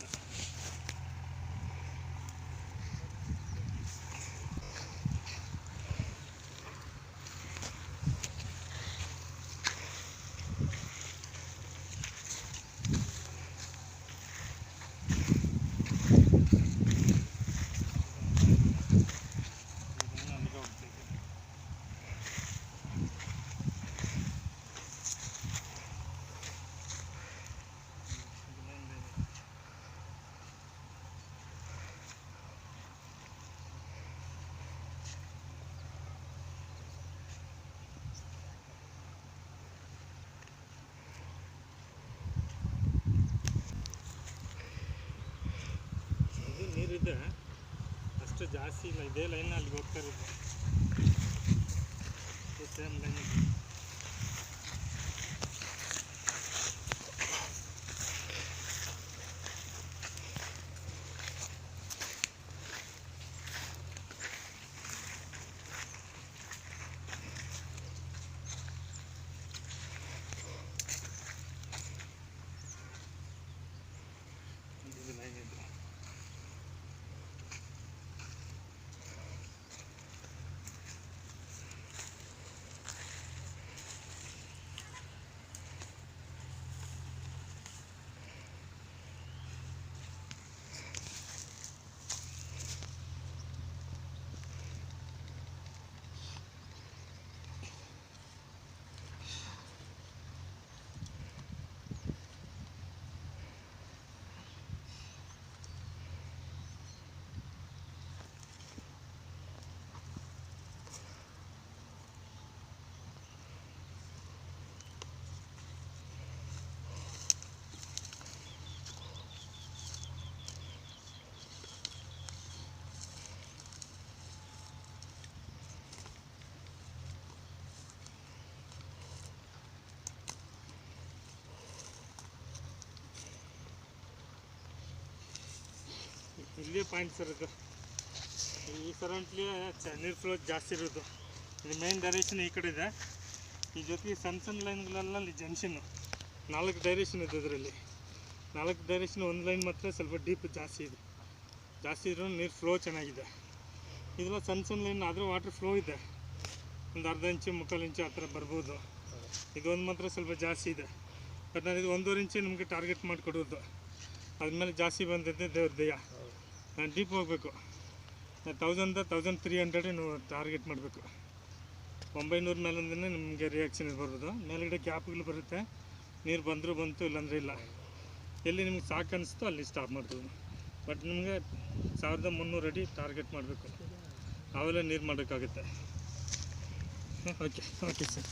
ಬರೋದು. ನೀರಿದೆ ಅಷ್ಟು ಜಾಸ್ತಿ ಇಲ್ಲ, ಇದೇ ಲೈನ್ ಅಲ್ಲಿಗೆ ಹೋಗ್ತಾ ಇರೋದು, ಸೇಮ್ ಲೈನ್ ಇದೆ. ಇಲ್ಲೇ ಪಾಯಿಂಟ್ ಸರ್, ಇದು ಈ ಕರೆಂಟ್ಲಿ ನೀರು ಫ್ಲೋ ಜಾಸ್ತಿ ಇರೋದು. ಇದು ಮೇನ್ ಡೈರೆಕ್ಷನ್ ಈ ಕಡೆ ಇದೆ, ಈ ಜೊತೆಗೆ ಸಣ್ಣ ಸಣ್ಣ ಲೈನ್ಗಳೆಲ್ಲ ಅಲ್ಲಿ ಜಂಕ್ಷನ್ನು 4 ಡೈರೆಕ್ಷನ್ ಇದೆ. ಇದರಲ್ಲಿ 4 ಡೈರೆಕ್ಷನ್, ಒಂದು ಲೈನ್ ಮಾತ್ರ ಸ್ವಲ್ಪ ಡೀಪ್ ಜಾಸ್ತಿ ಇದೆ. ಜಾಸ್ತಿ ಇದ್ರೂ ನೀರು ಫ್ಲೋ ಚೆನ್ನಾಗಿದೆ. ಇದೆಲ್ಲ ಸಣ್ಣ ಸಣ್ಣ ಲೈನ್ ಆದರೂ ವಾಟರ್ ಫ್ಲೋ ಇದೆ, ಒಂದು ಅರ್ಧ ಇಂಚು 3/4 ಇಂಚು ಆ ಥರ ಬರ್ಬೋದು. ಇದೊಂದು ಮಾತ್ರ ಸ್ವಲ್ಪ ಜಾಸ್ತಿ ಇದೆ. ಬಟ್ ನಾನು ಇದು 1.5 ಇಂಚು ನಿಮಗೆ ಟಾರ್ಗೆಟ್ ಮಾಡಿಕೊಡೋದು. ಅದ್ಮೇಲೆ ಜಾಸ್ತಿ ಬಂದಿದ್ದೆ ದೇವ್ರ ದಯ. ನಾನು ಡೀಪ್ ಹೋಗಬೇಕು, 1300 ನೀವು ಟಾರ್ಗೆಟ್ ಮಾಡಬೇಕು. 900 ಮೇಲಿಂದನೇ ನಿಮಗೆ ರಿಯಾಕ್ಷನ್ ಬರ್ಬೋದು. ಮೇಲ್ಗಡೆ ಗ್ಯಾಪ್ಗಳು ಬರುತ್ತೆ, ನೀರು ಬಂದರೂ ಬಂತು, ಇಲ್ಲಾಂದರೆ ಇಲ್ಲ. ಎಲ್ಲಿ ನಿಮ್ಗೆ ಸಾಕು ಅನಿಸ್ತೋ ಅಲ್ಲಿ ಸ್ಟಾಪ್ ಮಾಡ್ಬೋದು. ಬಟ್ ನಿಮಗೆ 1300 ಅಡಿ ಟಾರ್ಗೆಟ್ ಮಾಡಬೇಕು, ಆಮೇಲೆ ನೀರು ಮಾಡೋಕ್ಕಾಗುತ್ತೆ. Okay sir.